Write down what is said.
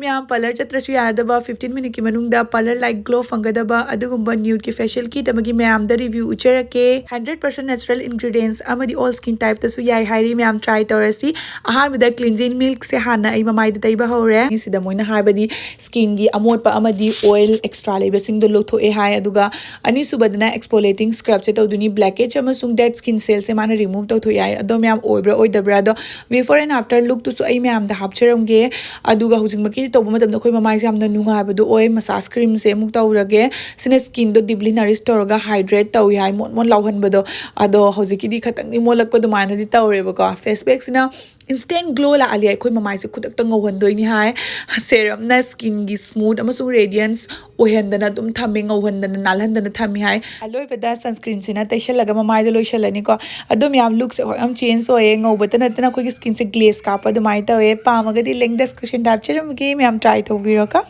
Ma'am parlour चत्रसु यारदबा 15 minute की मनुंगदा पार्लर लाइक ग्लो फंगदबा अदुगुंबा न्यूड की फेशियल किट अमगी मैम द रिव्यू उचरके 100% नेचुरल इंग्रेडिएंट्स अमदी ऑल स्किन टाइप तसु याई हाइरी मैम ट्राई तौरसी अहाबदा क्लींजिंग मिल्क से हाना आई ममाई द तैबा हौरे इसिदा मोइना हाबदी स्किन गी अमोटपा अमदी ऑयल एक्स्ट्रा लेबसिंग द लोथोए हाय अदुगा अनि सुबदना एक्सफोलिएटिंग स्क्रब से तौदुनी ब्लैकेज अमसुंग डेड स्किन सेल से माना रिमूव तौथो याय अदो मैम ओइब्रा ओइदब्रा दो बिफोर एंड आफ्टर लुक तुसु आई मैम द हापचरमगे अदुगा हुजिंगमकी तौबा मतम नखोय ममाइसे हमना नुंगाबदो ओय मसाज क्रीम से मुक तौरगे सिने स्किन दो डीपली नरिश तौरगा हाइड्रेट तौय हाय मोन मोन लावहनबदो अदो हौजिकिदी खतंगनी मोलकपदो मानदी तौरेबको फेस पैक सिना इंस्टेंट ग्लो ला आलिया अखोय ममाइसे खुदक ngौहनदोइनी हाय सेरम ना स्किन गी स्मूथ अमसु रेडियंस ओहनदना तुम थमे ngौहनदना नालहनदना थमी हाय अलोयबदा सनस्क्रीन सिना तैशलगा ममाइदा लोइशलनी को अदो म्याम लुक से हम चेंज होए ngौबतन नतना कोई स्किन से ग्लेज कापा दमाइ तवे पामगदी लिंक डिस्क्रिप्शन टाइप चरमगी म्याम ट्राई तौबिरोका।